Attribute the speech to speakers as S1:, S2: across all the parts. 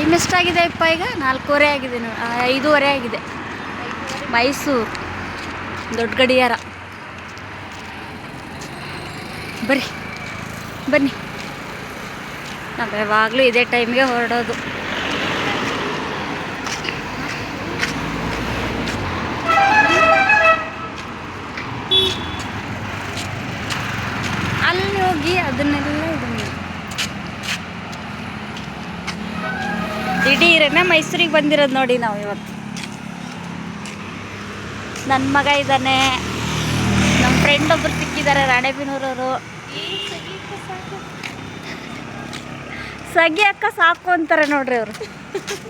S1: Time ಎಷ್ಟಾಗಿದೆ ಅಪ್ಪ ಈಗ 4:15 ಆಗಿದೆ, 5:15 ಆಗಿದೆ. ಮೈಸೂರು ದೊಡ್ಡ ಗಡಿಯಾರ. ಬರ್ರಿ ಬನ್ನಿ, ನಾವು ಯಾವಾಗಲೂ ಇದೇ ಟೈಮ್ಗೆ ಹೊರಡೋದು. ಅಲ್ಲಿ ಹೋಗಿ ಅದನ್ನೆಲ್ಲ ದಿಢೀರನೇ ಮೈಸೂರಿಗೆ ಬಂದಿರೋದು ನೋಡಿ ನಾವು ಇವತ್ತು. ನನ್ನ ಮಗ ಇದ್ದಾನೆ, ನಮ್ಮ ಫ್ರೆಂಡ್ ಒಬ್ಬರು ಸಿಕ್ಕಿದ್ದಾರೆ ರಾಣೆಬೆನ್ನೂರವರು. ಸಗಿ ಅಕ್ಕ ಸಾಕು ಅಂತಾರೆ ನೋಡ್ರಿ ಅವರು.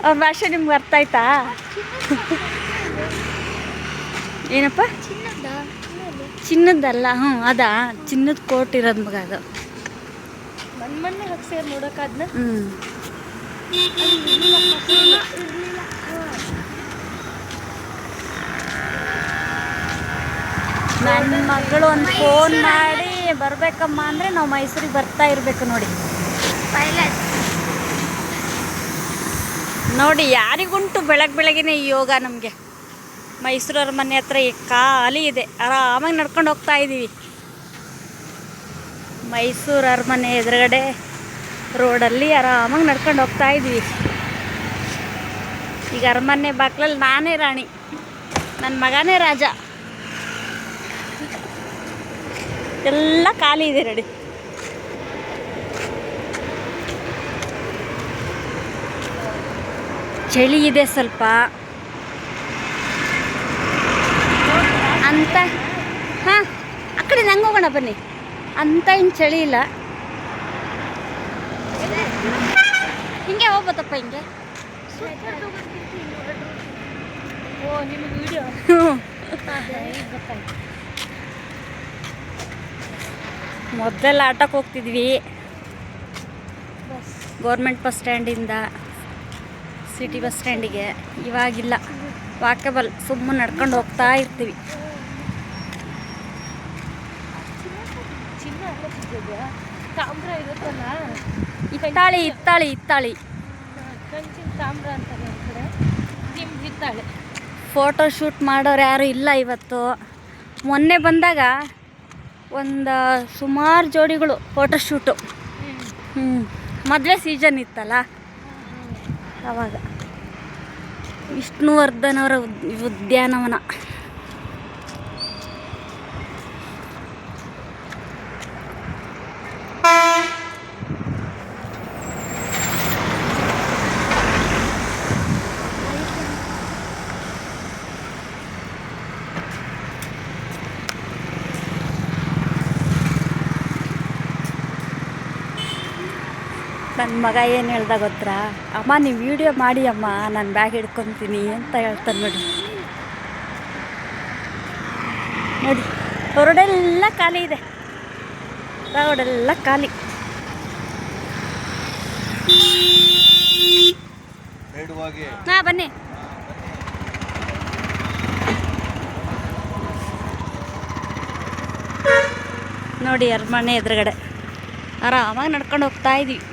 S1: ಅವ್ರ ಭಾಷೆ ನಿಮ್ಗೆ ಅರ್ಥ ಆಯ್ತಾ? ಏನಪ್ಪ? ಚಿನ್ನದ್ದಲ್ಲ, ಹ್ಞೂ ಅದಾ ಚಿನ್ನದ ಕೋಟ್ ಇರೋದು ಮಗ ಅದು.
S2: ಮೊನ್ನೆ ಹಾಕ್ಸೇರ್ ನೋಡೋಕ್ಕಾದ್ನ.
S1: ನನ್ನ ಮಗಳು ಒಂದು ಫೋನ್ ಮಾಡಿ ಬರ್ಬೇಕಮ್ಮ ಅಂದರೆ ನಾವು ಮೈಸೂರಿಗೆ ಬರ್ತಾ ಇರಬೇಕು ನೋಡಿ. ನೋಡಿ ಯಾರಿಗುಂಟು ಬೆಳಗ್ಗೆನೇ ಈ ಯೋಗ ನಮಗೆ. ಮೈಸೂರವ್ರ ಮನೆ ಹತ್ರ ಖಾಲಿ ಇದೆ, ಆರಾಮಾಗಿ ನಡ್ಕೊಂಡು ಹೋಗ್ತಾ ಇದ್ದೀವಿ. ಮೈಸೂರು ಅರಮನೆ ಎದುರುಗಡೆ ರೋಡಲ್ಲಿ ಆರಾಮಾಗಿ ನಡ್ಕೊಂಡು ಹೋಗ್ತಾ ಇದ್ದೀವಿ. ಈಗ ಅರಮನೆ ಬಾಕ್ಲಲ್ಲಿ ನಾನೇ ರಾಣಿ, ನನ್ನ ಮಗನೇ ರಾಜ. ಎಲ್ಲ ಖಾಲಿ ಇದೆ ನೋಡಿ. ಚಳಿ ಇದೆ ಸ್ವಲ್ಪ ಅಂತ. ಹಾಂ, ಆ ಕಡೆ ನಂಗೆ ಹೋಗೋಣ ಬನ್ನಿ. ಅಂತ ಏನು ಚಳಿ ಇಲ್ಲ, ಹಿಂಗೆ ಹೋಗ್ಬೋದಪ್ಪ ಹಿಂಗೆ.
S2: ಓ ನಿಮಗೆ ವಿಡಿಯೋ
S1: ಮೊದಲೆಲ್ಲ ಆಟೋಕ್ಕೆ ಹೋಗ್ತಿದ್ವಿ, ಗೌರ್ಮೆಂಟ್ ಬಸ್ ಸ್ಟ್ಯಾಂಡಿಂದ ಸಿಟಿ ಬಸ್ ಸ್ಟ್ಯಾಂಡಿಗೆ. ಇವಾಗಿಲ್ಲ, ವಾಕಬಲ್ ಸುಮ್ಮನೆ ನಡ್ಕೊಂಡು ಹೋಗ್ತಾ ಇರ್ತೀವಿ.
S2: ತಾಮ್ರ ಇರುತ್ತಲ್ಲ,
S1: ಇತ್ತಾಳಿ
S2: ಕಂಚಿನ ತಾಮ್ರ ಅಂತಾರೆ ಒಂದು ಕಡೆ, ನಿಮ್ಗೆ ಹಿತ್ತಾಳೆ.
S1: ಫೋಟೋ ಶೂಟ್ ಮಾಡೋರು ಯಾರು ಇಲ್ಲ ಇವತ್ತು. ಮೊನ್ನೆ ಬಂದಾಗ ಒಂದು ಸುಮಾರು ಜೋಡಿಗಳು ಫೋಟೋ ಶೂಟು. ಮದುವೆ ಸೀಸನ್ ಇತ್ತಲ್ಲ ಆವಾಗ. ವಿಷ್ಣುವರ್ಧನ್ ಅವರ ಉದ್ಯಾನವನ. ನನ್ನ ಮಗ ಏನು ಹೇಳ್ದ ಗೊತ್ತಾ? ಅಮ್ಮ ನೀವು ವಿಡಿಯೋ ಮಾಡಿ ಅಮ್ಮ, ನಾನು ಬ್ಯಾಗ್ ಹಿಡ್ಕೊತೀನಿ ಅಂತ ಹೇಳ್ತಾನೆ ನೋಡಿ. ನೋಡಿ ರೋಡೆಲ್ಲ ಖಾಲಿ ಇದೆ, ರೋಡೆಲ್ಲ ಖಾಲಿ. ಹಾಂ ಬನ್ನಿ. ನೋಡಿ ಅರಮನೆ ಎದುರುಗಡೆ ಆರಾಮಾಗಿ ನಡ್ಕೊಂಡು ಹೋಗ್ತಾ ಇದ್ದೀವಿ.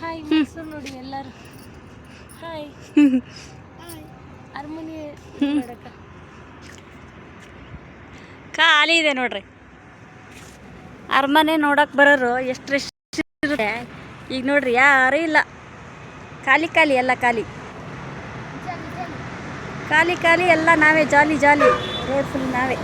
S2: ಹಾಯ್ ಮೈಸೂರು ನೋಡಿ ಎಲ್ಲರೂ. ಹಾಯ್ ಅರಮನೆ
S1: ಖಾಲಿ ಇದೆ ನೋಡ್ರಿ. ಅರಮನೆ ನೋಡಕ್ಕೆ ಬರೋರು ಎಷ್ಟು ಇರುತ್ತೆ. ಈಗ ನೋಡ್ರಿ ಯಾರೂ ಇಲ್ಲ, ಖಾಲಿ ಎಲ್ಲ ಖಾಲಿ ಎಲ್ಲ ನಾವೇ ಜಾಲಿ. ರೋಡ್ ಫುಲ್ ನಾವೇ.